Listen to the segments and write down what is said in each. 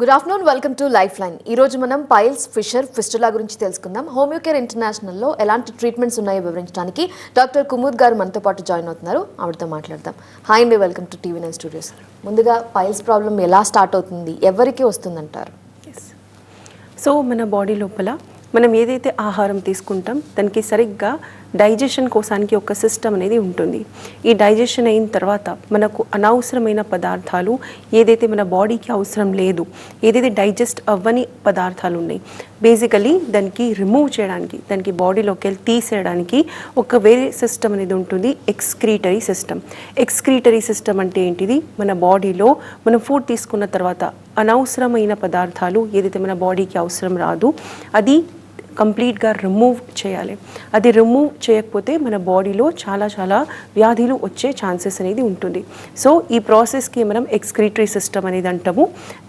Good afternoon, welcome to life line. ఈ రోజు మనం పైల్స్, ఫిషర్, ఫిస్టులా గురించి తెలుసుకుందాం. హోమియోకేర్ ఇంటర్నేషనల్లో ఎలాంటి ట్రీట్మెంట్స్ ఉన్నాయో వివరించడానికి డాక్టర్ కుముద్ గారు మనతో పాటు జాయిన్ అవుతున్నారు. ఆవిడతో మాట్లాడదాం. హాయ్ అండి, welcome to TV nine studios. ముందుగా పైల్స్ ప్రాబ్లం ఎలా స్టార్ట్ అవుతుంది, ఎవరికి వస్తుందంటారు? సో మన బాడీ లోపల మనం ఏదైతే ఆహారం తీసుకుంటాం దానికి సరిగ్గా డైజెషన్ కోసానికి ఒక సిస్టమ్ అనేది ఉంటుంది. ఈ డైజెషన్ అయిన తర్వాత మనకు అనవసరమైన పదార్థాలు ఏదైతే మన బాడీకి అవసరం లేదు, ఏదైతే డైజెస్ట్ అవ్వని పదార్థాలు ఉన్నాయి, బేసికలీ దానికి రిమూవ్ చేయడానికి, దానికి బాడీలోకి వెళ్ళి తీసేయడానికి ఒక వేరే సిస్టమ్ అనేది ఉంటుంది, ఎక్స్క్రీటరీ సిస్టమ్. ఎక్స్క్రీటరీ సిస్టమ్ అంటే ఏంటిది? మన బాడీలో మనం ఫుడ్ తీసుకున్న తర్వాత అనవసరమైన పదార్థాలు ఏదైతే మన బాడీకి అవసరం రాదు అది కంప్లీట్గా రిమూవ్ చేయాలి. అది రిమూవ్ చేయకపోతే మన బాడీలో చాలా వ్యాధులు వచ్చే ఛాన్సెస్ అనేది ఉంటుంది. సో ఈ ప్రాసెస్కి మనం ఎక్స్క్రీటరీ సిస్టమ్ అనేది అంటాము.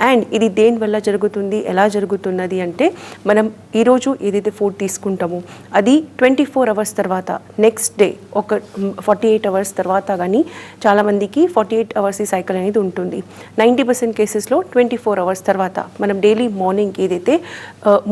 అండ్ ఇది దేనివల్ల జరుగుతుంది, ఎలా జరుగుతున్నది అంటే మనం ఈరోజు ఏదైతే ఫుడ్ తీసుకుంటామో అది 24 అవర్స్ తర్వాత, నెక్స్ట్ డే ఒక 48 అవర్స్ తర్వాత కానీ చాలామందికి 48 అవర్స్ ఈ సైకిల్ అనేది ఉంటుంది. 90% కేసెస్లో 24 అవర్స్ తర్వాత మనం డైలీ మార్నింగ్ ఏదైతే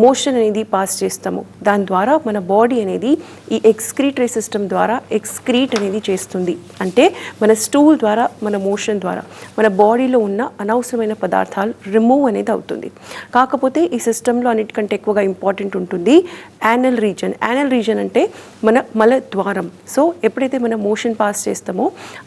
మోషన్ అనేది పాస్ చేస్తాం దాని ద్వారా మన బాడీ అనేది ఈ ఎక్స్క్రీటరీ సిస్టమ్ ద్వారా ఎక్స్క్రీట్ అనేది చేస్తుంది. అంటే మన స్టూల్ ద్వారా, మన మోషన్ ద్వారా మన బాడీలో ఉన్న అనవసరమైన పదార్థాలు రిమూవ్ అనేది అవుతుంది. కాకపోతే ఈ సిస్టంలో అన్నిటికంటే ఎక్కువగా ఇంపార్టెంట్ ఉంటుంది యానల్ రీజన్. యానల్ రీజన్ అంటే మన మల ద్వారం. సో ఎప్పుడైతే మనం మోషన్ పాస్ చేస్తామో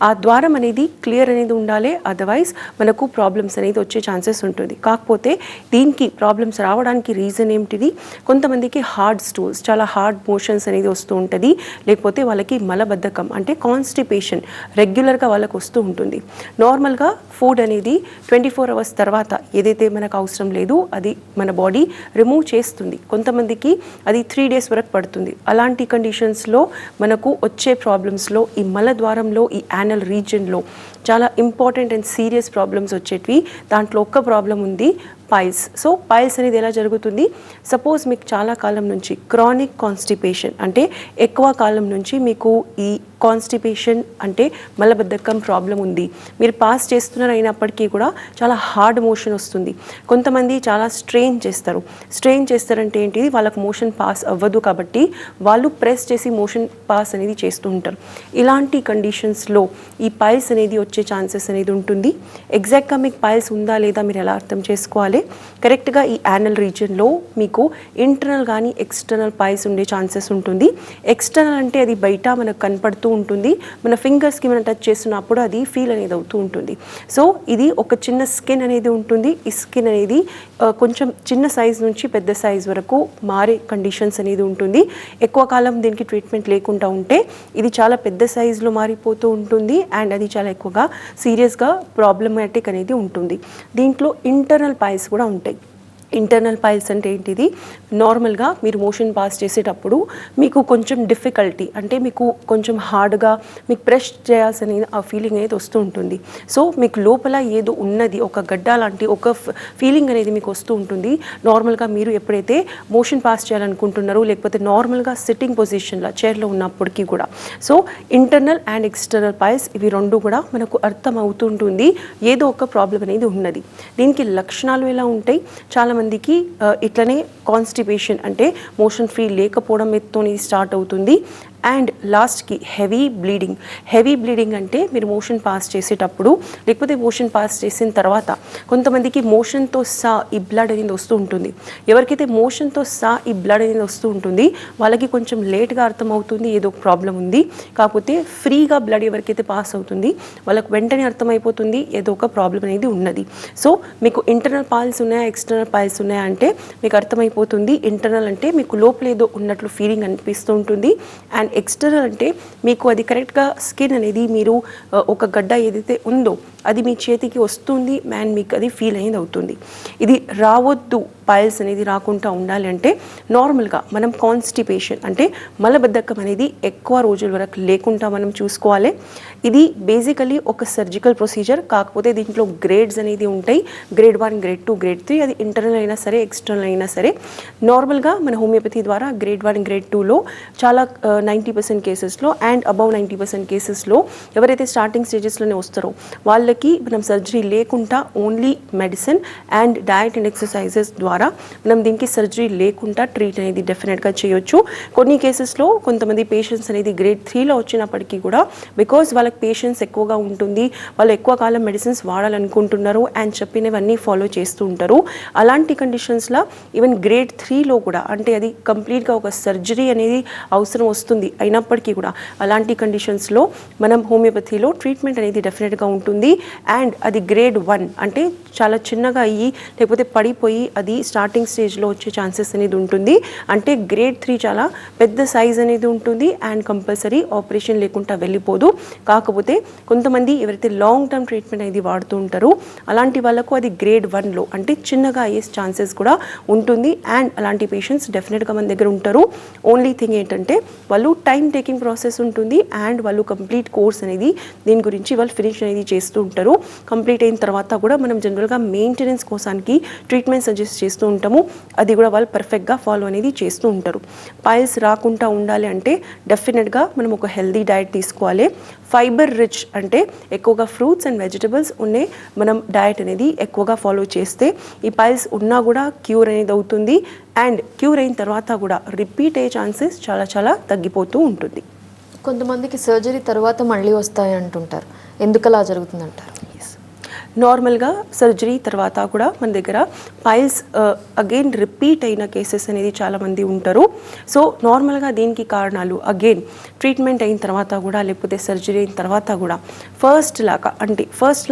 ఆ ద్వారం అనేది క్లియర్ అనేది ఉండాలి, అదర్వైజ్ మనకు ప్రాబ్లమ్స్ అనేది వచ్చే ఛాన్సెస్ ఉంటుంది. కాకపోతే దీనికి ప్రాబ్లమ్స్ రావడానికి రీజన్ ఏమిటిది? కొంతమందికి హార్డ్ స్టూల్స్, చాలా హార్డ్ మోషన్స్ అనేది వస్తూ ఉంటుంది, లేకపోతే వాళ్ళకి మలబద్ధకం అంటే కాన్స్టిపేషన్ రెగ్యులర్గా వాళ్ళకు వస్తూ ఉంటుంది. నార్మల్గా ఫుడ్ అనేది 24 అవర్స్ తర్వాత ఏదైతే మనకు అవసరం లేదు అది మన బాడీ రిమూవ్ చేస్తుంది. కొంతమందికి అది 3 డేస్ వరకు పడుతుంది. అలాంటి కండిషన్స్లో మనకు వచ్చే ప్రాబ్లమ్స్లో ఈ మలద్వారంలో, ఈ యానల్ రీజన్లో చాలా ఇంపార్టెంట్ అండ్ సీరియస్ ప్రాబ్లమ్స్ వచ్చేటివి. దాంట్లో ఒక్క ప్రాబ్లం ఉంది, పైల్స్. సో పైల్స్ అనేది ఎలా జరుగుతుంది? సపోజ్ మీకు చాలా కాలం నుంచి క్రానిక్ కాన్స్టిపేషన్ అంటే ఎక్కువ కాలం నుంచి మీకు ఈ కాన్స్టిపేషన్ అంటే మలబద్ధకం ప్రాబ్లం ఉంది, మీరు పాస్ చేస్తున్నారు, అయినప్పటికీ కూడా చాలా హార్డ్ మోషన్ వస్తుంది. కొంతమంది చాలా స్ట్రెయిన్ చేస్తారంటే ఏంటిది? వాళ్ళకు మోషన్ పాస్ అవ్వదు కాబట్టి వాళ్ళు ప్రెస్ చేసి మోషన్ పాస్ అనేది చేస్తూ ఉంటారు. ఇలాంటి కండిషన్స్లో ఈ పైల్స్ అనేది వచ్చే ఛాన్సెస్ అనేది ఉంటుంది. ఎగ్జాక్ట్గా మీకు పైల్స్ ఉందా లేదా మీరు ఎలా అర్థం చేసుకోవాలి? కరెక్ట్గా ఈ యానల్ రీజన్లో మీకు ఇంటర్నల్ కానీ ఎక్స్టర్నల్ పైల్స్ ఉండే ఛాన్సెస్ ఉంటుంది. ఎక్స్టర్నల్ అంటే అది బయట మనకు కనపడుతూ ఉంటుంది, మన ఫింగర్స్కి మనం టచ్ చేస్తున్నప్పుడు అది ఫీల్ అనేది అవుతూ ఉంటుంది. సో ఇది ఒక చిన్న స్కిన్ అనేది ఉంటుంది. ఈ స్కిన్ అనేది కొంచెం చిన్న సైజ్ నుంచి పెద్ద సైజ్ వరకు మారే కండిషన్స్ అనేది ఉంటుంది. ఎక్కువ కాలం దీనికి ట్రీట్మెంట్ లేకుండా ఉంటే ఇది చాలా పెద్ద సైజులో మారిపోతూ ఉంటుంది అండ్ అది చాలా ఎక్కువగా సీరియస్గా ప్రాబ్లమాటిక్ అనేది ఉంటుంది. దీంట్లో ఇంటర్నల్ పైల్స్ కూడా ఉంటాయి. ఇంటర్నల్ పైల్స్ అంటే ఏంటిది? నార్మల్గా మీరు మోషన్ పాస్ చేసేటప్పుడు మీకు కొంచెం డిఫికల్టీ అంటే మీకు కొంచెం హార్డ్గా మీకు ప్రెస్ చేయాల్సిన ఆ ఫీలింగ్ అనేది వస్తూ ఉంటుంది. సో మీకు లోపల ఏదో ఉన్నది, ఒక గడ్డ లాంటి ఒక ఫీలింగ్ అనేది మీకు వస్తూ ఉంటుంది. నార్మల్గా మీరు ఎప్పుడైతే మోషన్ పాస్ చేయాలనుకుంటున్నారో లేకపోతే నార్మల్గా సిట్టింగ్ పొజిషన్లో చైర్లో ఉన్నప్పటికీ కూడా. So internal and external piles ఇవి రెండు కూడా మనకు అర్థం అవుతుంటుంది ఏదో ఒక ప్రాబ్లం అనేది ఉన్నది. దీనికి లక్షణాలు ఎలా ఉంటాయి? చాలామందికి ఇట్లనే కాన్స్టిపేషన్ అంటే మోషన్ ఫ్రీ లేకపోవడం ఎత్తుని స్టార్ట్ అవుతుంది. అండ్ లాస్ట్కి హెవీ బ్లీడింగ్ అంటే మీరు మోషన్ పాస్ చేసేటప్పుడు లేకపోతే మోషన్ పాస్ చేసిన తర్వాత కొంతమందికి మోషన్తో ఈ బ్లడ్ అనేది వస్తూ ఉంటుంది. ఎవరికైతే మోషన్తో ఈ బ్లడ్ అనేది వస్తూ ఉంటుంది వాళ్ళకి కొంచెం లేట్గా అర్థమవుతుంది ఏదో ఒక ప్రాబ్లం ఉంది. కాకపోతే ఫ్రీగా బ్లడ్ ఎవరికైతే పాస్ అవుతుంది వాళ్ళకు వెంటనే అర్థమైపోతుంది ఏదో ఒక ప్రాబ్లం అనేది ఉన్నది. సో మీకు ఇంటర్నల్ పైల్స్ ఉన్నాయా, ఎక్స్టర్నల్ పైల్స్ ఉన్నాయా అంటే మీకు అర్థమైపోతుంది. ఇంటర్నల్ అంటే మీకు లోపల ఏదో ఉన్నట్లు ఫీలింగ్ అనిపిస్తూ ఉంటుంది అండ్ ఎక్స్టర్నల్ అంటే మీకు అది కరెక్ట్గా స్కిన్ అనేది మీరు ఒక గడ్డ ఏదైతే ఉందో అది మీ చేతికి వస్తుంది అండ్ మీకు అది ఫీల్ అనేది అవుతుంది. ఇది రావద్దు, పైల్స్ అనేది రాకుండా ఉండాలి అంటే నార్మల్గా మనం కాన్స్టిపేషన్ అంటే మలబద్ధకం అనేది ఎక్కువ రోజుల వరకు లేకుండా మనం చూసుకోవాలి. ఇది బేసికలీ ఒక సర్జికల్ ప్రొసీజర్, కాకపోతే దీంట్లో గ్రేడ్స్ అనేది ఉంటాయి. గ్రేడ్ 1, గ్రేడ్ 2, గ్రేడ్ 3 అది ఇంటర్నల్ అయినా సరే ఎక్స్టర్నల్ అయినా సరే. నార్మల్గా మన హోమియోపతి ద్వారా గ్రేడ్ 1, గ్రేడ్ 2లో చాలా 90% కేసెస్లో అండ్ అబౌవ్ 90% కేసెస్లో ఎవరైతే స్టార్టింగ్ స్టేజెస్లోనే వస్తారో వాళ్ళకి మనం సర్జరీ లేకుండా only medicine and diet and exercises ద్వారా మనం దీనికి సర్జరీ లేకుండా ట్రీట్ అనేది డెఫినెట్గా చేయొచ్చు. కొన్ని కేసెస్లో కొంతమంది పేషెంట్స్ అనేది గ్రేడ్ 3లో వచ్చినప్పటికీ కూడా బికాజ్ వాళ్ళకి పేషెన్స్ ఎక్కువగా ఉంటుంది, వాళ్ళు ఎక్కువ కాలం మెడిసిన్స్ వాడాలనుకుంటున్నారు అండ్ చెప్పినవన్నీ ఫాలో చేస్తూ ఉంటారు. అలాంటి కండిషన్స్లో ఈవెన్ గ్రేడ్ 3లో కూడా అంటే అది కంప్లీట్గా ఒక సర్జరీ అనేది అవసరం వస్తుంది అయినప్పటికీ కూడా అలాంటి కండిషన్స్లో మనం హోమియోపతిలో ట్రీట్మెంట్ అనేది డెఫినెట్గా ఉంటుంది. అండ్ అది గ్రేడ్ 1 అంటే చాలా చిన్నగా అయ్యి లేకపోతే పడిపోయి అది స్టార్టింగ్ స్టేజ్లో వచ్చే ఛాన్సెస్ అనేది ఉంటుంది. అంటే గ్రేడ్ 3 చాలా పెద్ద సైజ్ అనేది ఉంటుంది అండ్ కంపల్సరీ ఆపరేషన్ లేకుండా వెళ్ళిపోదు. కాకపోతే కొంతమంది ఎవరైతే లాంగ్ టర్మ్ ట్రీట్మెంట్ అనేది వాడుతూ ఉంటారో అలాంటి వాళ్ళకు అది గ్రేడ్ 1లో అంటే చిన్నగా అయ్యే ఛాన్సెస్ కూడా ఉంటుంది. అండ్ అలాంటి పేషెంట్స్ డెఫినెట్గా మన దగ్గర ఉంటారు. ఓన్లీ థింగ్ ఏంటంటే వాళ్ళు టైం టేకింగ్ ప్రాసెస్ ఉంటుంది అండ్ వాళ్ళు కంప్లీట్ కోర్స్ అనేది దీని గురించి వాళ్ళు ఫినిష్ అనేది చేస్తూ ఉంటారు. కంప్లీట్ అయిన తర్వాత కూడా మనం జనరల్గా మెయింటెనెన్స్ కోసానికి ట్రీట్మెంట్ సజెస్ట్ చేస్తూ ఉంటాము. అది కూడా వాళ్ళు పర్ఫెక్ట్గా ఫాలో అనేది చేస్తూ ఉంటారు. పైల్స్ రాకుండా ఉండాలి అంటే డెఫినెట్గా మనం ఒక హెల్దీ డైట్ తీసుకోవాలి. ఫైబర్ రిచ్ అంటే ఎక్కువగా ఫ్రూట్స్ అండ్ వెజిటబుల్స్ ఉండే మనం డయట్ అనేది ఎక్కువగా ఫాలో చేస్తే ఈ పైల్స్ ఉన్నా కూడా క్యూర్ అనేది అవుతుంది. అండ్ క్యూర్ అయిన తర్వాత కూడా రిపీట్ అయ్యే ఛాన్సెస్ చాలా చాలా తగ్గిపోతూ ఉంటుంది. కొంతమందికి సర్జరీ తర్వాత మళ్ళీ వస్తాయి అంటుంటారు, ఎందుకు అలా జరుగుతుందంటారు? నార్మల్గా సర్జరీ తర్వాత కూడా మన దగ్గర పైల్స్ అగైన్ రిపీట్ అయిన కేసెస్ అనేది చాలామంది ఉంటారు. సో నార్మల్గా దీనికి కారణాలు అగైన్ ట్రీట్మెంట్ అయిన తర్వాత కూడా లేకపోతే సర్జరీ అయిన తర్వాత కూడా ఫస్ట్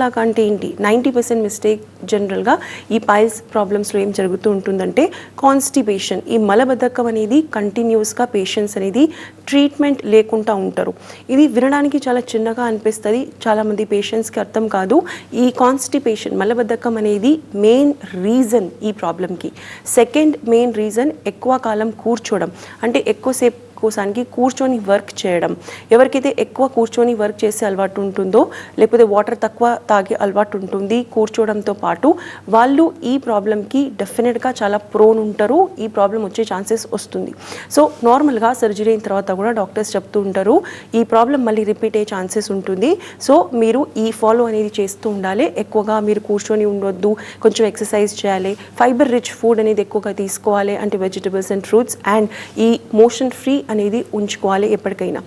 లాగా అంటే ఏంటి 90% మిస్టేక్ జనరల్గా ఈ పైల్స్ ప్రాబ్లమ్స్లో ఏం జరుగుతూ ఉంటుందంటే కాన్స్టిపేషన్, ఈ మలబద్ధకం అనేది కంటిన్యూస్గా పేషెంట్స్ అనేది ట్రీట్మెంట్ లేకుండా ఉంటారు. ఇది వినడానికి చాలా చిన్నగా అనిపిస్తుంది, చాలామంది పేషెంట్స్కి అర్థం కాదు. ఈ కాన్స్టిపేషన్ మలబద్ధకం అనేది మెయిన్ రీజన్ ఈ ప్రాబ్లంకి. సెకండ్ మెయిన్ రీజన్ ఎక్కువ కాలం కూర్చోవడం, అంటే ఎక్కువసేపు కోసానికి కూర్చొని వర్క్ చేయడం. ఎవరికైతే ఎక్కువ కూర్చొని వర్క్ చేసే అలవాటు ఉంటుందో లేకపోతే వాటర్ తక్కువ తాగే అలవాటు ఉంటుంది కూర్చోవడంతో పాటు వాళ్ళు ఈ ప్రాబ్లంకి డెఫినెట్గా చాలా ప్రోన్ ఉంటారు. ఈ ప్రాబ్లం వచ్చే ఛాన్సెస్ వస్తుంది. సో నార్మల్గా సర్జరీ అయిన తర్వాత కూడా డాక్టర్స్ చెప్తూ ఉంటారు ఈ ప్రాబ్లం మళ్ళీ రిపీట్ అయ్యే ఛాన్సెస్ ఉంటుంది. సో మీరు ఈ ఫాలో అనేది చేస్తూ ఉండాలి. ఎక్కువగా మీరు కూర్చొని ఉండొద్దు, కొంచెం ఎక్సర్సైజ్ చేయాలి, ఫైబర్ రిచ్ ఫుడ్ అనేది ఎక్కువగా తీసుకోవాలి, అంటే వెజిటబుల్స్ అండ్ ఫ్రూట్స్, అండ్ ఈ మోషన్ ఫ్రీ అనేది ఉంచుకోవాలి ఎప్పటికైనా.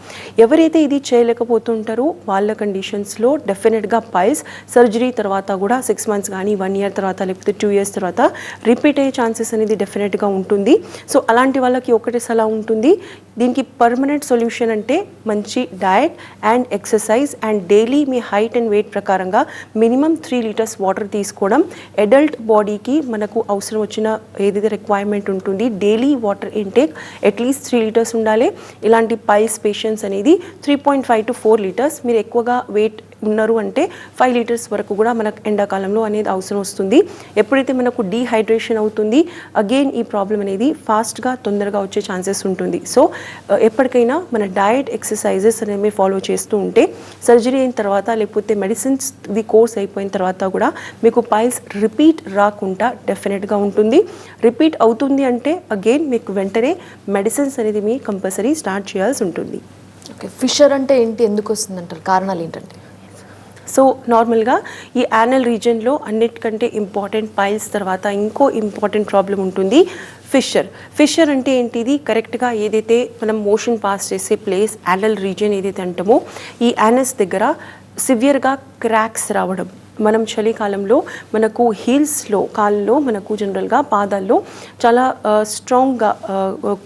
ఎవరైతే ఇది చేయలేకపోతుంటారో వాళ్ళ కండిషన్స్లో డెఫినెట్గా పైల్స్ సర్జరీ తర్వాత కూడా 6 months కానీ 1 year తర్వాత లేకపోతే 2 years తర్వాత రిపీట్ అయ్యే ఛాన్సెస్ అనేది డెఫినెట్గా ఉంటుంది. సో అలాంటి వాళ్ళకి ఒకటే సలహా ఉంటుంది, దీనికి పర్మనెంట్ సొల్యూషన్ అంటే మంచి diet and exercise and daily మీ హైట్ అండ్ వెయిట్ ప్రకారంగా మినిమం 3 liters వాటర్ తీసుకోవడం. అడల్ట్ బాడీకి మనకు అవసరం వచ్చిన ఏదైతే రిక్వైర్మెంట్ ఉంటుంది daily water intake at least 3 liters ఉండాలి. ఇలాంటి పైల్స్ పేషెంట్స్ అనేది 3.5 to 4 liters. మీరు ఎక్కువగా వెయిట్ ఉన్నారు అంటే 5 liters వరకు కూడా మనకు ఎండాకాలంలో అనేది అవసరం వస్తుంది. ఎప్పుడైతే మనకు డీహైడ్రేషన్ అవుతుంది అగైన్ ఈ ప్రాబ్లం అనేది ఫాస్ట్గా తొందరగా వచ్చే ఛాన్సెస్ ఉంటుంది. సో ఎప్పటికైనా మన డయట్ ఎక్సర్సైజెస్ అనేవి ఫాలో చేస్తూ ఉంటే సర్జరీ అయిన తర్వాత లేకపోతే మెడిసిన్స్ ది కోర్స్ అయిపోయిన తర్వాత కూడా మీకు పైల్స్ రిపీట్ రాకుండా డెఫినెట్గా ఉంటుంది. రిపీట్ అవుతుంది అంటే అగైన్ మీకు వెంటనే మెడిసిన్స్ అనేది మీ కంపల్సరీ స్టార్ట్ చేయాల్సి ఉంటుంది. ఓకే, ఫిషర్ అంటే ఏంటి, ఎందుకు వస్తుంది అంటారు, కారణాలు ఏంటంటే? సో నార్మల్గా ఈ యానల్ రీజియన్లో అన్నిటికంటే ఇంపార్టెంట్ పైల్స్ తర్వాత ఇంకో ఇంపార్టెంట్ ప్రాబ్లం ఉంటుంది ఫిషర్ అంటే ఏంటిది, కరెక్ట్గా ఏదైతే మనం మోషన్ పాస్ చేసే ప్లేస్ యానల్ రీజియన్ ఏదైతే అంటామో ఈ యానస్ దగ్గర సివియర్గా క్రాక్స్ రావడం. మనం చలికాలంలో మనకు హీల్స్లో కాళ్ళలో మనకు జనరల్గా పాదాల్లో చాలా స్ట్రాంగ్గా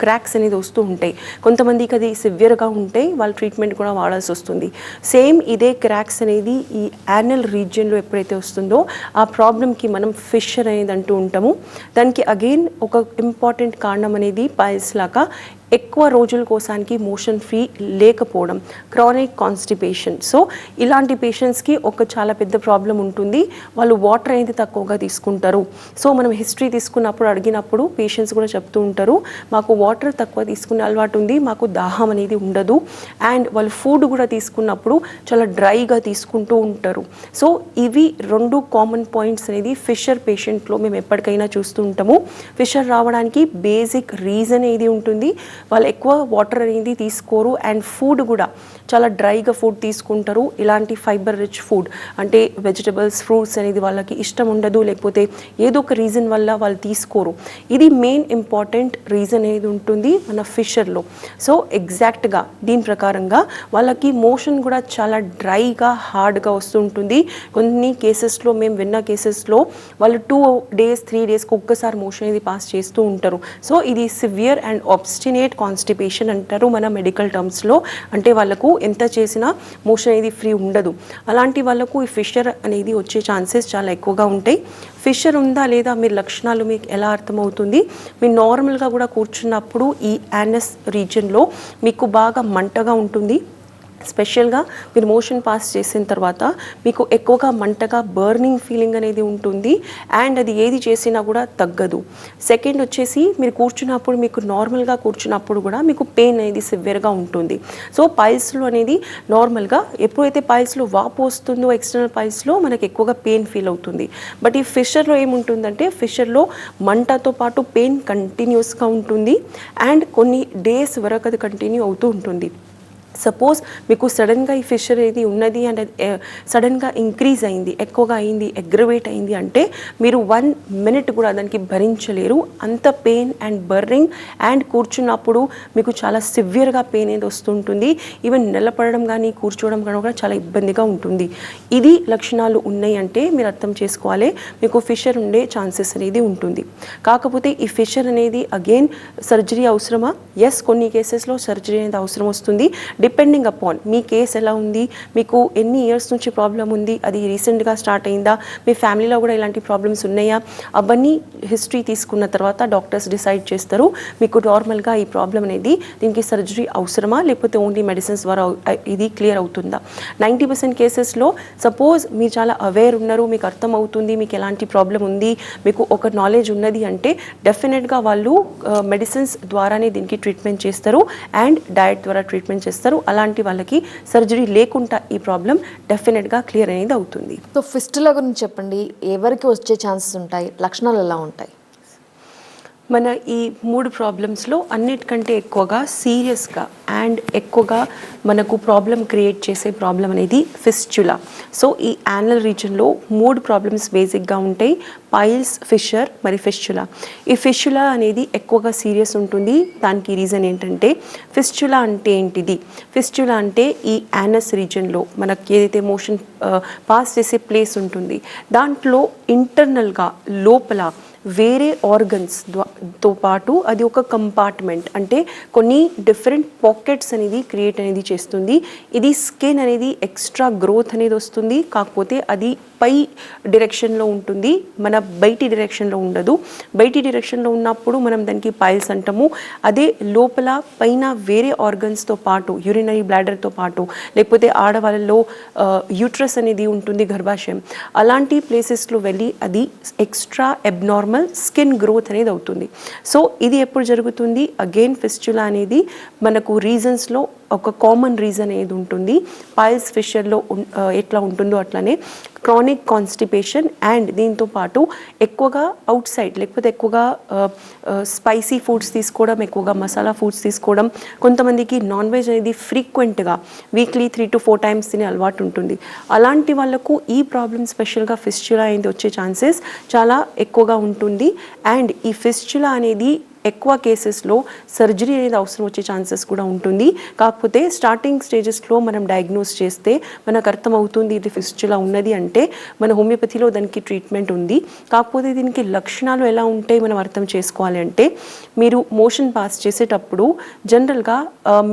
క్రాక్స్ అనేది వస్తూ ఉంటాయి. కొంతమందికి అది సివియర్గా ఉంటాయి, వాళ్ళ ట్రీట్మెంట్ కూడా వాడాల్సి వస్తుంది. సేమ్ ఇదే క్రాక్స్ అనేది ఈ యానల్ రీజియన్లో ఎప్పుడైతే వస్తుందో ఆ ప్రాబ్లంకి మనం ఫిషర్ అనేది అంటూ ఉంటాము. దానికి అగైన్ ఒక ఇంపార్టెంట్ కారణం అనేది పైల్స్ లాగా ఎక్కువ రోజుల కోసానికి మోషన్ ఫ్రీ లేకపోవడం, క్రానిక్ కాన్స్టిపేషన్. సో ఇలాంటి పేషెంట్స్కి ఒక చాలా పెద్ద ప్రాబ్లం ఉంటుంది, వాళ్ళు వాటర్ అనేది తక్కువగా తీసుకుంటారు. సో మనం హిస్టరీ తీసుకున్నప్పుడు అడిగినప్పుడు పేషెంట్స్ కూడా చెప్తూ ఉంటారు మాకు వాటర్ తక్కువ తీసుకునే అలవాటు ఉంది, మాకు దాహం అనేది ఉండదు, అండ్ వాళ్ళు ఫుడ్ కూడా తీసుకున్నప్పుడు చాలా డ్రైగా తీసుకుంటూ ఉంటారు. సో ఇవి 2 కామన్ పాయింట్స్ అనేది ఫిషర్ పేషెంట్లో మేము ఎప్పటికైనా చూస్తూ ఉంటాము. ఫిషర్ రావడానికి బేసిక్ రీజన్ ఏది ఉంటుంది, వాళ్ళు ఎక్కువ వాటర్ అనేది తీసుకోరు అండ్ ఫుడ్ కూడా చాలా డ్రైగా ఫుడ్ తీసుకుంటారు. ఇలాంటి ఫైబర్ రిచ్ ఫుడ్ అంటే వెజిటబుల్స్ ఫ్రూట్స్ అనేది వాళ్ళకి ఇష్టం ఉండదు, లేకపోతే ఏదో ఒక రీజన్ వల్ల వాళ్ళు తీసుకోరు. ఇది మెయిన్ ఇంపార్టెంట్ రీజన్ అనేది ఉంటుంది మన ఫిషర్లో. సో ఎగ్జాక్ట్గా దీని ప్రకారంగా వాళ్ళకి మోషన్ కూడా చాలా డ్రైగా హార్డ్గా వస్తుంటుంది. కొన్ని కేసెస్లో మేము విన్న కేసెస్లో వాళ్ళు 2 days 3 daysకి ఒక్కసారి మోషన్ అనేది పాస్ చేస్తూ ఉంటారు. సో ఇది సివియర్ అండ్ ఆబ్స్టినేట్ కాన్స్టిపేషన్ అంటారు మన మెడికల్ టర్మ్స్లో. అంటే వాళ్ళకు ఎంత చేసినా మోషన్ అనేది ఫ్రీ ఉండదు. అలాంటి వాళ్ళకు ఈ ఫిషర్ అనేది వచ్చే ఛాన్సెస్ చాలా ఎక్కువగా ఉంటాయి. ఫిషర్ ఉందా లేదా మీరు లక్షణాలు మీకు ఎలా అర్థమవుతుంది? మీరు నార్మల్గా కూడా కూర్చున్నప్పుడు ఈ యానస్ రీజన్లో మీకు బాగా మంటగా ఉంటుంది. స్పెషల్గా మీరు మోషన్ పాస్ చేసిన తర్వాత మీకు ఎక్కువగా మంటగా బర్నింగ్ ఫీలింగ్ అనేది ఉంటుంది అండ్ అది ఏది చేసినా కూడా తగ్గదు. సెకండ్ వచ్చేసి మీరు కూర్చున్నప్పుడు మీకు నార్మల్గా కూర్చున్నప్పుడు కూడా మీకు పెయిన్ అనేది సివియర్గా ఉంటుంది. సో పైల్స్లో అనేది నార్మల్గా ఎప్పుడైతే పైల్స్లో వాపు వస్తుందో ఎక్స్టర్నల్ పైల్స్లో మనకు ఎక్కువగా పెయిన్ ఫీల్ అవుతుంది. బట్ ఈ ఫిషర్లో ఏముంటుందంటే ఫిషర్లో మంటతో పాటు పెయిన్ కంటిన్యూస్గా ఉంటుంది అండ్ కొన్ని డేస్ వరకు అది కంటిన్యూ అవుతూ ఉంటుంది. సపోజ్ మీకు సడన్గా ఈ ఫిషర్ అనేది ఉన్నది అండ్ సడన్గా ఇంక్రీజ్ అయింది, ఎక్కువగా అయింది, అగ్రవేట్ అయింది అంటే మీరు 1 minute కూడా దానికి భరించలేరు. అంత పెయిన్ అండ్ బర్నింగ్ అండ్ కూర్చున్నప్పుడు మీకు చాలా సివియర్గా పెయిన్ అనేది వస్తుంటుంది. ఈవెన్ నిలబడడం కానీ కూర్చోవడం కానీ కూడా చాలా ఇబ్బందిగా ఉంటుంది. ఇది లక్షణాలు ఉన్నాయి అంటే మీరు అర్థం చేసుకోవాలి మీకు ఫిషర్ ఉండే ఛాన్సెస్ అనేది ఉంటుంది. కాకపోతే ఈ ఫిషర్ అనేది అగైన్ సర్జరీ అవసరమా? ఎస్, కొన్ని కేసెస్లో సర్జరీ అనేది అవసరం వస్తుంది. డిపెండింగ్ అపాన్ మీ కేసు ఎలా ఉంది, మీకు ఎన్ని ఇయర్స్ నుంచి ప్రాబ్లం ఉంది, అది రీసెంట్గా స్టార్ట్ అయిందా, మీ ఫ్యామిలీలో కూడా ఇలాంటి ప్రాబ్లమ్స్ ఉన్నాయా, అవన్నీ హిస్టరీ తీసుకున్న తర్వాత డాక్టర్స్ డిసైడ్ చేస్తారు మీకు నార్మల్గా ఈ ప్రాబ్లం అనేది దీనికి సర్జరీ అవసరమా లేకపోతే ఓన్లీ మెడిసిన్స్ ద్వారా ఇది క్లియర్ అవుతుందా. 90% కేసెస్లో సపోజ్ మీరు చాలా అవేర్ ఉన్నారు, మీకు అర్థం అవుతుంది మీకు ఎలాంటి ప్రాబ్లం ఉంది, మీకు ఒక నాలెడ్జ్ ఉన్నది అంటే డెఫినెట్గా వాళ్ళు మెడిసిన్స్ ద్వారానే దీనికి ట్రీట్మెంట్ చేస్తారు అండ్ డయట్ ద్వారా ట్రీట్మెంట్ చేస్తారు. అలాంటి వాళ్ళకి సర్జరీ లేకుండా ఈ ప్రాబ్లం డెఫినెట్గా క్లియర్ అనేది అవుతుంది. సో ఫిస్టులా గురించి చెప్పండి, ఎవరికి వచ్చే ఛాన్సెస్ ఉంటాయి, లక్షణాలు ఎలా ఉంటాయి? మన ఈ 3 ప్రాబ్లమ్స్లో అన్నిటికంటే ఎక్కువగా సీరియస్గా అండ్ ఎక్కువగా మనకు ప్రాబ్లం క్రియేట్ చేసే ప్రాబ్లం అనేది ఫిస్చులా. సో ఈ యానల్ రీజన్లో 3 ప్రాబ్లమ్స్ బేసిక్గా ఉంటాయి: పైల్స్, ఫిషర్, మరి ఫిస్చులా. ఈ ఫిస్చులా అనేది ఎక్కువగా సీరియస్ ఉంటుంది. దానికి రీజన్ ఏంటంటే ఫిస్చులా అంటే ఏంటిది? ఫిస్చులా అంటే ఈ యానస్ రీజన్లో మనకి ఏదైతే మోషన్ పాస్ చేసే ప్లేస్ ఉంటుంది దాంట్లో ఇంటర్నల్గా లోపల వేరే ఆర్గన్స్తో పాటు అది ఒక కంపార్ట్మెంట్ అంటే కొన్ని డిఫరెంట్ పాకెట్స్ అనేది క్రియేట్ అనేది చేస్తుంది. ఇది స్కిన్ అనేది ఎక్స్ట్రా గ్రోత్ అనేది వస్తుంది, కాకపోతే అది పై డైరెక్షన్లో ఉంటుంది, మన బయటి డైరెక్షన్లో ఉండదు. బయటి డైరెక్షన్లో ఉన్నప్పుడు మనం దానికి పైల్స్ అంటాము. అదే లోపల పైన వేరే ఆర్గన్స్తో పాటు యూరినరీ బ్లాడర్తో పాటు లేకపోతే ఆడవాళ్ళలో యూట్రస్ అనేది ఉంటుంది, గర్భాశయం, అలాంటి ప్లేసెస్లో వెళ్ళి అది ఎక్స్ట్రా అబ్నార్మల్ స్కిన్ గ్రోత్ అనేది అవుతుంది. సో ఇది ఎప్పుడు జరుగుతుంది? అగైన్ ఫిస్చులా అనేది మనకు రీజన్స్లో ఒక కామన్ రీజన్ ఏది ఉంటుంది. పైల్స్, ఫిషర్లో ఎట్లా ఉంటుందో అట్లానే క్రానిక్ కాన్స్టిపేషన్ అండ్ దీంతో పాటు ఎక్కువగా అవుట్ సైడ్ లేకపోతే ఎక్కువగా స్పైసీ ఫుడ్స్ తీసుకోవడం, ఎక్కువగా మసాలా ఫుడ్స్ తీసుకోవడం, కొంతమందికి నాన్ వెజ్ అనేది ఫ్రీక్వెంట్గా వీక్లీ 3 to 4 times తినే అలవాటు ఉంటుంది. అలాంటి వాళ్ళకు ఈ ప్రాబ్లమ్ స్పెషల్గా ఫిస్చులా అనేది వచ్చే ఛాన్సెస్ చాలా ఎక్కువగా ఉంటుంది. అండ్ ఈ ఫిస్చులా అనేది ఎక్కువ కేసెస్లో సర్జరీ అనేది అవసరం వచ్చే ఛాన్సెస్ కూడా ఉంటుంది. కాకపోతే స్టార్టింగ్ స్టేజెస్లో మనం డయాగ్నోస్ చేస్తే మనకు అర్థమవుతుంది ఇది ఫిస్చులా ఉన్నది అంటే మన హోమియోపతిలో దానికి ట్రీట్మెంట్ ఉంది. కాకపోతే దీనికి లక్షణాలు ఎలా ఉంటాయి మనం అర్థం చేసుకోవాలి అంటే మీరు మోషన్ పాస్ చేసేటప్పుడు జనరల్గా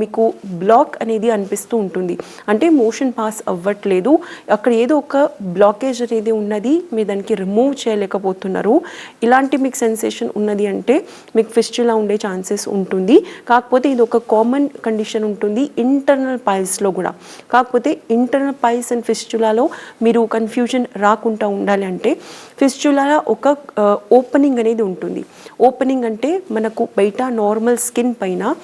మీకు బ్లాక్ అనేది అనిపిస్తూ ఉంటుంది. అంటే మోషన్ పాస్ అవ్వట్లేదు, అక్కడ ఏదో ఒక బ్లాకేజ్ అనేది ఉన్నది, మీరు దానికి రిమూవ్ చేయలేకపోతున్నారు. ఇలాంటి మీకు సెన్సేషన్ ఉన్నది అంటే మీకు ఫిస్చులా ఉండే ఛాన్సెస్ ఉంటుంది. కాకపోతే ఇది ఒక కామన్ కండిషన్ ఉంటుంది ఇంటర్నల్ పైల్స్లో కూడా. కాకపోతే ఇంటర్నల్ పైల్స్ అండ్ ఫిస్చులాలో మీరు కన్ఫ్యూజన్ రాకుండా ఉండాలి అంటే ఫిస్చులాలో ఒక ఓపెనింగ్ అనేది ఉంటుంది. ఓపెనింగ్ అంటే మనకు బయట నార్మల్ స్కిన్ పైన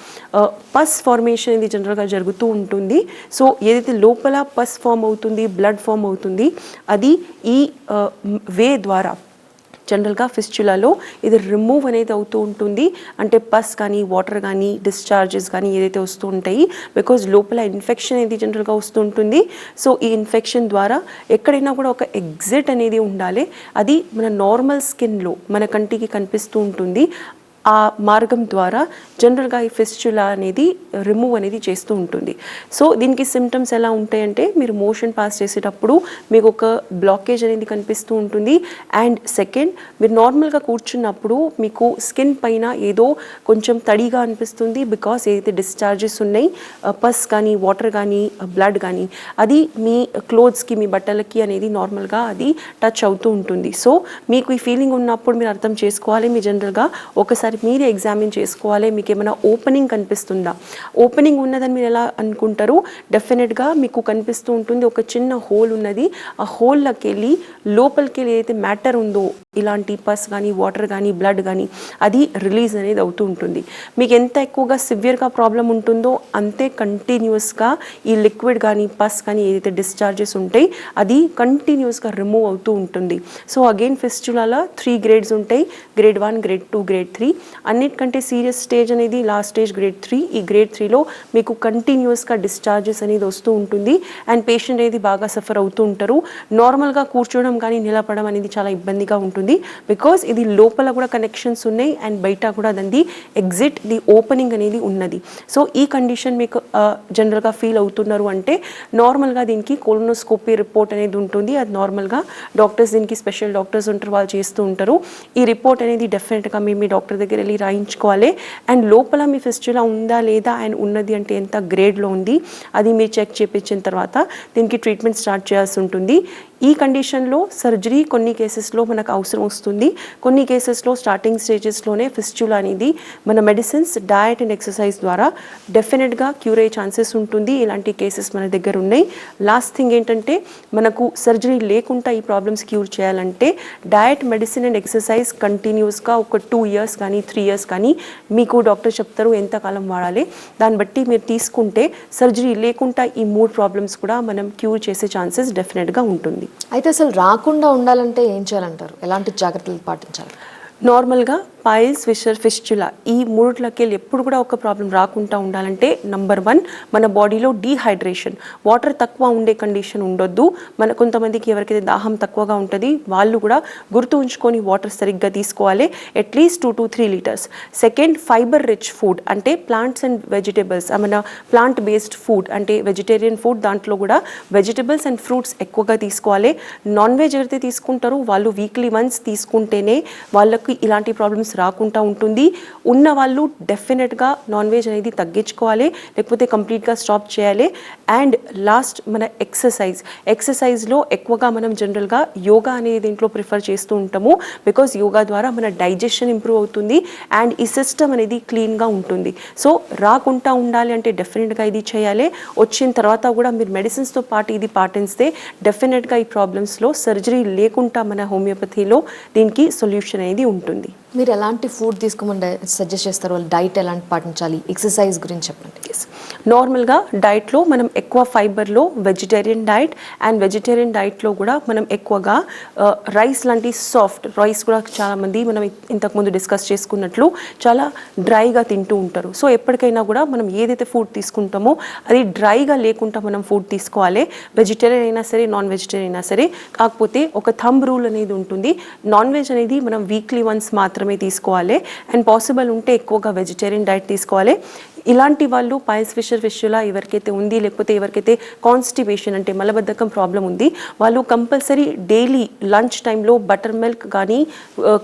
పస్ ఫార్మేషన్ అనేది జనరల్గా జరుగుతూ ఉంటుంది. సో ఏదైతే లోపల పస్ ఫామ్ అవుతుంది, బ్లడ్ ఫామ్ అవుతుంది, అది ఈ వే ద్వారా జనరల్గా ఫిస్చులాలో ఇది రిమూవ్ అనేది అవుతూ ఉంటుంది. అంటే పస్ కానీ వాటర్ కానీ డిశ్చార్జెస్ కానీ ఏదైతే వస్తూ ఉంటాయి, బికాజ్ లోపల ఇన్ఫెక్షన్ అనేది జనరల్గా వస్తూ ఉంటుంది. సో ఈ ఇన్ఫెక్షన్ ద్వారా ఎక్కడైనా కూడా ఒక ఎగ్జిట్ అనేది ఉండాలి. అది మన నార్మల్ స్కిన్లో మన కంటికి కనిపిస్తూ ఉంటుంది. ఆ మార్గం ద్వారా జనరల్గా ఈ ఫిస్చులా అనేది రిమూవ్ అనేది చేస్తూ ఉంటుంది. సో దీనికి సిమ్టమ్స్ ఎలా ఉంటాయంటే, మీరు మోషన్ పాస్ చేసేటప్పుడు మీకు ఒక బ్లాకేజ్ అనేది కనిపిస్తూ ఉంటుంది. అండ్ సెకండ్, మీరు నార్మల్గా కూర్చున్నప్పుడు మీకు స్కిన్ పైన ఏదో కొంచెం తడిగా అనిపిస్తుంది. బికాస్ ఏదైతే డిశ్చార్జెస్ ఉన్నాయి, పస్ కానీ వాటర్ కానీ బ్లడ్ కానీ, అది మీ క్లోత్స్కి మీ బట్టలకి అనేది నార్మల్గా అది టచ్ అవుతూ ఉంటుంది. సో మీకు ఈ ఫీలింగ్ ఉన్నప్పుడు మీరు అర్థం చేసుకోవాలి, మీ జనరల్గా ఒకసారి మీరే ఎగ్జామిన్ చేసుకోవాలి, మీకు ఏమైనా ఓపెనింగ్ కనిపిస్తుందా. ఓపెనింగ్ ఉన్నదని మీరు ఎలా అనుకుంటారు, డెఫినెట్గా మీకు కనిపిస్తూ ఉంటుంది ఒక చిన్న హోల్ ఉన్నది. ఆ హోల్లోకి వెళ్ళి లోపలికి వెళ్ళి ఏదైతే మ్యాటర్ ఉందో, ఇలాంటి పస్ కానీ వాటర్ కానీ బ్లడ్ కానీ, అది రిలీజ్ అనేది అవుతూ ఉంటుంది. మీకు ఎంత ఎక్కువగా సివియర్గా ప్రాబ్లం ఉంటుందో అంతే కంటిన్యూస్గా ఈ లిక్విడ్ కానీ పస్ కానీ ఏదైతే డిశ్చార్జెస్ ఉంటాయి అది కంటిన్యూస్గా రిమూవ్ అవుతూ ఉంటుంది. సో అగైన్ ఫిస్చులాలో 3 గ్రేడ్స్ ఉంటాయి, గ్రేడ్ 1, గ్రేడ్ 2, గ్రేడ్ 3. అన్నిటికంటే సీరియస్ స్టేజ్ అనేది లాస్ట్ స్టేజ్ గ్రేడ్ 3. ఈ గ్రేడ్ 3లో మీకు కంటిన్యూస్గా డిశ్చార్జెస్ అనేది వస్తూ ఉంటుంది అండ్ పేషెంట్ అనేది బాగా సఫర్ అవుతూ ఉంటారు. నార్మల్గా కూర్చోవడం కానీ నిలబడడం అనేది చాలా ఇబ్బందిగా ఉంటుంది, బికాస్ ఇది లోపల కూడా కనెక్షన్స్ ఉన్నాయి అండ్ బయట కూడా దాన్ని ఎగ్జిట్ ది ఓపెనింగ్ అనేది ఉన్నది. సో ఈ కండిషన్ మీకు జనరల్గా ఫీల్ అవుతున్నారు అంటే నార్మల్గా దీనికి కోలోనోస్కోపీ రిపోర్ట్ అనేది ఉంటుంది. అది నార్మల్గా డాక్టర్స్, దీనికి స్పెషల్ డాక్టర్స్ ఉంటారు, వాళ్ళు చేస్తూ ఉంటారు. ఈ రిపోర్ట్ అనేది డెఫినెట్గా మీ డాక్టర్ దగ్గర వెళ్ళి రాయించుకోవాలి. అండ్ లోపల మీ ఫిస్చులా ఉందా లేదా అండ్ ఉన్నది అంటే ఎంత గ్రేడ్లో ఉంది అది మీరు చెక్ చేయించిన తర్వాత దీనికి ట్రీట్మెంట్ స్టార్ట్ చేయాల్సి ఉంటుంది. ఈ కండిషన్లో సర్జరీ కొన్ని కేసెస్లో మనకు అవసరం వస్తుంది. కొన్ని కేసెస్లో స్టార్టింగ్ స్టేజెస్లోనే ఫిస్చులా అనేది మన మెడిసిన్స్, డయట్ అండ్ ఎక్సర్సైజ్ ద్వారా డెఫినెట్గా క్యూర్ అయ్యే ఛాన్సెస్ ఉంటుంది. ఇలాంటి కేసెస్ మన దగ్గర ఉన్నాయి. లాస్ట్ థింగ్ ఏంటంటే, మనకు సర్జరీ లేకుండా ఈ ప్రాబ్లమ్స్ క్యూర్ చేయాలంటే డయట్, మెడిసిన్ అండ్ ఎక్సర్సైజ్ కంటిన్యూస్గా ఒక 2 ఇయర్స్ కానీ 3 ఇయర్స్ కానీ మీకు డాక్టర్ చెప్తారు ఎంతకాలం వాడాలి. దాన్ని బట్టి మీరు తీసుకుంటే సర్జరీ లేకుండా ఈ 3 ప్రాబ్లమ్స్ కూడా మనం క్యూర్ చేసే ఛాన్సెస్ డెఫినెట్గా ఉంటుంది. అయితే అసలు రాకుండా ఉండాలంటే ఏం చేయాలంటారు, ఎలాంటి జాగ్రత్తలు పాటించాలి? నార్మల్గా పైల్స్, ఫిషర్, ఫిస్చులా ఈ మూడిట్లకి వెళ్ళి ఎప్పుడు కూడా ఒక ప్రాబ్లం రాకుండా ఉండాలంటే నంబర్ 1, మన బాడీలో డీహైడ్రేషన్, వాటర్ తక్కువ ఉండే కండిషన్ ఉండొద్దు. కొంతమందికి ఎవరికైతే దాహం తక్కువగా ఉంటుంది వాళ్ళు కూడా గుర్తు ఉంచుకొని వాటర్ సరిగ్గా తీసుకోవాలి, at least 2 to 3 litres. Second, fibre rich food అంటే ప్లాంట్స్ అండ్ వెజిటేబుల్స్, మన ప్లాంట్ బేస్డ్ ఫుడ్ అంటే వెజిటేరియన్ ఫుడ్, దాంట్లో కూడా వెజిటేబుల్స్ అండ్ ఫ్రూట్స్ ఎక్కువగా తీసుకోవాలి. నాన్ వెజ్ ఎవరైతే తీసుకుంటారో వాళ్ళు వీక్లీ వన్స్ తీసుకుంటేనే వాళ్ళకి ఇలాంటి ప్రాబ్లమ్స్ రాకుండా ఉంటుంది. ఉన్న వాళ్ళు డెఫినెట్గా నాన్ వెజ్ అనేది తగ్గించుకోవాలి, లేకపోతే కంప్లీట్గా స్టాప్ చేయాలి. అండ్ లాస్ట్, మన ఎక్సర్సైజ్లో ఎక్కువగా మనం జనరల్గా యోగా అనేది దీంట్లో ప్రిఫర్ చేస్తూ ఉంటాము, బికాజ్ యోగా ద్వారా మన డైజెషన్ ఇంప్రూవ్ అవుతుంది అండ్ ఈ సిస్టమ్ అనేది క్లీన్గా ఉంటుంది. సో రాకుండా ఉండాలి అంటే డెఫినెట్గా ఇది చేయాలి. వచ్చిన తర్వాత కూడా మీరు మెడిసిన్స్తో పాటు ఇది పాటిస్తే డెఫినెట్గా ఈ ప్రాబ్లమ్స్లో సర్జరీ లేకుండా మన హోమియోపతిలో దీనికి సొల్యూషన్ అనేది ఉంటుంది. మీరు ఎలాంటి ఫుడ్ తీసుకోమని సజెస్ట్ చేస్తారు, వాళ్ళు డైట్ ఎలాంటి పాటించాలి, ఎక్సర్సైజ్ గురించి చెప్పండి. నార్మల్గా డైట్లో మనం ఎక్కువ ఫైబర్లో వెజిటేరియన్ డైట్ అండ్ వెజిటేరియన్ డైట్లో కూడా మనం ఎక్కువగా రైస్ లాంటి సాఫ్ట్ రైస్ కూడా చాలామంది మనం ఇంతకుముందు డిస్కస్ చేసుకున్నట్లు చాలా డ్రైగా తింటూ ఉంటారు. సో ఎప్పటికైనా కూడా మనం ఏదైతే ఫుడ్ తీసుకుంటామో అది డ్రైగా లేకుండా మనం ఫుడ్ తీసుకోవాలి. వెజిటేరియన్ అయినా సరే, నాన్ వెజిటేరియన్ అయినా సరే. కాకపోతే ఒక థంబ్ రూల్ అనేది ఉంటుంది, నాన్ వెజ్ అనేది మనం వీక్లీ వన్స్ మాత్రమే తీసుకోవాలి అండ్ పాసిబుల్ ఉంటే ఎక్కువగా వెజిటేరియన్ డైట్ తీసుకోవాలి. ఇలాంటి వాళ్ళు పైల్స్, ఫిషర్, ఫిస్చులా ఎవరికైతే ఉంది, లేకపోతే ఎవరికైతే కాన్స్టిపేషన్ అంటే మలబద్ధకం ప్రాబ్లం ఉంది, వాళ్ళు కంపల్సరీ డైలీ లంచ్ టైంలో బటర్ మిల్క్ కానీ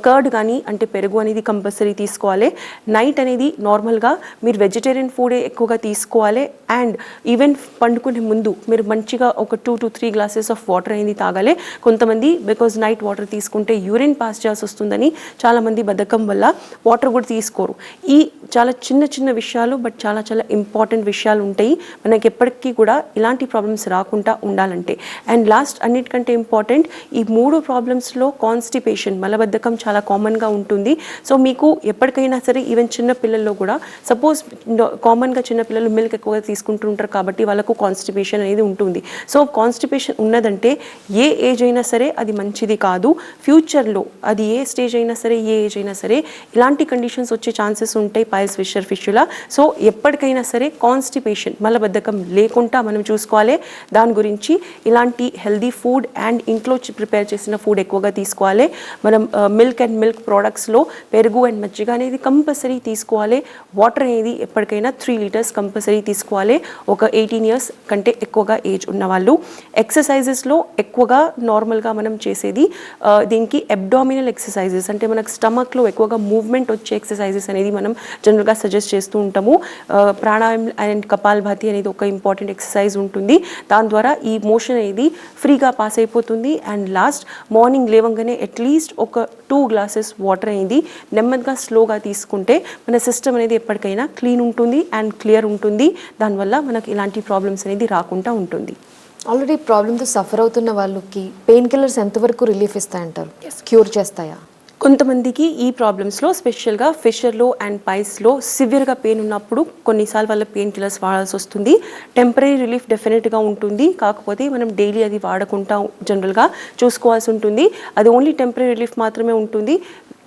కర్డ్ కానీ అంటే పెరుగు అనేది కంపల్సరీ తీసుకోవాలి. నైట్ అనేది నార్మల్గా మీరు వెజిటేరియన్ ఫుడే ఎక్కువగా తీసుకోవాలి. అండ్ ఈవెన్ పండుకునే ముందు మీరు మంచిగా ఒక 2 to 3 గ్లాసెస్ ఆఫ్ వాటర్ అనేది తాగాలి. కొంతమంది బికాజ్ నైట్ వాటర్ తీసుకుంటే యూరిన్ పాస్ చేయాల్సి వస్తుందని చాలామంది బద్ధకం వల్ల వాటర్ కూడా తీసుకోరు. ఈ చాలా చిన్న చిన్న విషయాలు, బట్ బట్ చాలా చాలా ఇంపార్టెంట్ విషయాలు ఉంటాయి మనకి ఎప్పటికీ కూడా ఇలాంటి ప్రాబ్లమ్స్ రాకుండా ఉండాలంటే. అండ్ లాస్ట్ అన్నిటికంటే ఇంపార్టెంట్, ఈ 3 ప్రాబ్లమ్స్లో కాన్స్టిపేషన్, మలబద్ధకం చాలా కామన్గా ఉంటుంది. సో మీకు ఎప్పటికైనా సరే ఈవెన్ చిన్న పిల్లల్లో కూడా సపోజ్ కామన్గా చిన్నపిల్లలు మిల్క్ ఎక్కువగా తీసుకుంటుంటారు కాబట్టి వాళ్ళకు కాన్స్టిపేషన్ అనేది ఉంటుంది. సో కాన్స్టిపేషన్ ఉన్నదంటే ఏ ఏజ్ అయినా సరే అది మంచిది కాదు. ఫ్యూచర్లో అది ఏ స్టేజ్ అయినా సరే, ఏ ఏజ్ అయినా సరే ఇలాంటి కండిషన్స్ వచ్చే ఛాన్సెస్ ఉంటాయి పైల్స్, ఫిషర్, ఫిస్టులా. సో ఎప్పటికైనా సరే కాన్స్టిపేషన్, మలబద్ధకం లేకుండా మనం చూసుకోవాలి. దాని గురించి ఇలాంటి హెల్దీ ఫుడ్ అండ్ ఇంట్లో ప్రిపేర్ చేసిన ఫుడ్ ఎక్కువగా తీసుకోవాలి. మనం మిల్క్ అండ్ మిల్క్ ప్రోడక్ట్స్లో పెరుగు అండ్ మజ్జిగ అనేది కంపల్సరీ తీసుకోవాలి. వాటర్ అనేది ఎప్పటికైనా 3 లీటర్స్ కంపల్సరీ తీసుకోవాలి ఒక 18 ఇయర్స్ కంటే ఎక్కువగా ఏజ్ ఉన్నవాళ్ళు. ఎక్సర్సైజెస్లో ఎక్కువగా నార్మల్గా మనం చేసేది దీనికి అబ్డామినల్ ఎక్సర్సైజెస్, అంటే మనకు స్టమక్లో ఎక్కువగా మూవ్మెంట్ వచ్చే ఎక్సర్సైజెస్ అనేది మనం జనరల్గా సజెస్ట్ చేస్తూ ఉంటాము. ప్రాణాయామం అండ్ కపాల్భాతి అనేది ఒక ఇంపార్టెంట్ ఎక్సర్సైజ్ ఉంటుంది. దాని ద్వారా ఈ మోషన్ అనేది ఫ్రీగా పాస్ అయిపోతుంది. అండ్ లాస్ట్ మార్నింగ్ లేవగానే అట్లీస్ట్ ఒక 2 గ్లాసెస్ వాటర్ అనేది నెమ్మదిగా స్లోగా తీసుకుంటే మన సిస్టమ్ అనేది ఎప్పటికైనా క్లీన్ ఉంటుంది అండ్ క్లియర్ ఉంటుంది. దానివల్ల మనకు ఇలాంటి ప్రాబ్లమ్స్ అనేది రాకుండా ఉంటుంది. ఆల్రెడీ ప్రాబ్లమ్తో సఫర్ అవుతున్న వాళ్ళకి పెయిన్ కిల్లర్స్ ఎంతవరకు రిలీఫ్ ఇస్తాయంటారు, క్యూర్ చేస్తాయా? కొంతమందికి ఈ ప్రాబ్లమ్స్లో స్పెషల్గా ఫిషర్లో అండ్ పైల్స్లో సివియర్గా పెయిన్ ఉన్నప్పుడు కొన్నిసార్లు వాళ్ళ పెయిన్ కిల్లర్స్ వాడాల్సి వస్తుంది. టెంపరీ రిలీఫ్ డెఫినెట్గా ఉంటుంది, కాకపోతే మనం డైలీ అది వాడకుండా జనరల్గా చూసుకోవాల్సి ఉంటుంది. అది ఓన్లీ టెంపరీ రిలీఫ్ మాత్రమే ఉంటుంది.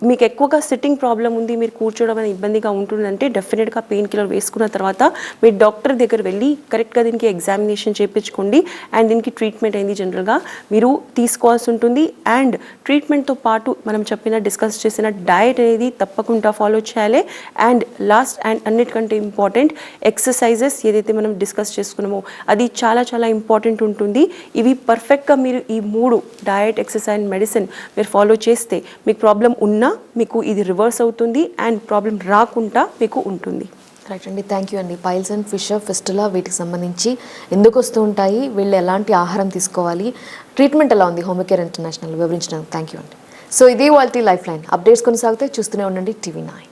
మీకు ఎక్కువగా సిట్టింగ్ ప్రాబ్లం ఉంది, మీరు కూర్చోవడం అనేది ఇబ్బందిగా ఉంటుందంటే డెఫినెట్గా పెయిన్ కిల్లర్ వేసుకున్న తర్వాత మీరు డాక్టర్ దగ్గర వెళ్ళి కరెక్ట్గా దీనికి ఎగ్జామినేషన్ చేయించుకోండి. అండ్ దీనికి ట్రీట్మెంట్ అనేది జనరల్గా మీరు తీసుకోవాల్సి ఉంటుంది. అండ్ ట్రీట్మెంట్తో పాటు మనం డిస్కస్ చేసిన డయట్ అనేది తప్పకుండా ఫాలో చేయాలి. అండ్ లాస్ట్ అండ్ అన్నిటికంటే ఇంపార్టెంట్ ఎక్సర్సైజెస్ ఏదైతే మనం డిస్కస్ చేసుకున్నామో అది చాలా చాలా ఇంపార్టెంట్ ఉంటుంది. ఇవి పర్ఫెక్ట్గా మీరు ఈ 3 డయట్, ఎక్సర్సైజ్ అండ్ మెడిసిన్ మీరు ఫాలో చేస్తే మీకు ప్రాబ్లం ఉన్నా మీకు ఇది రివర్స్ అవుతుంది అండ్ ప్రాబ్లం రాకుండా మీకు ఉంటుంది. రైట్ అండి, థ్యాంక్ యూ అండి. పైల్స్ అండ్ ఫిషర్, ఫిస్టులా వీటికి సంబంధించి ఎందుకు వస్తూ ఉంటాయి, వీళ్ళు ఎలాంటి ఆహారం తీసుకోవాలి, ట్రీట్మెంట్ ఎలా ఉంది హోమియోకేర్ ఇంటర్నేషనల్ వివరించడానికి థ్యాంక్ యూ అండి. సో ఇది వాళ్ళ లైఫ్ లైన్. అప్డేట్స్ కొనసాగితే చూస్తూనే ఉండండి TV9.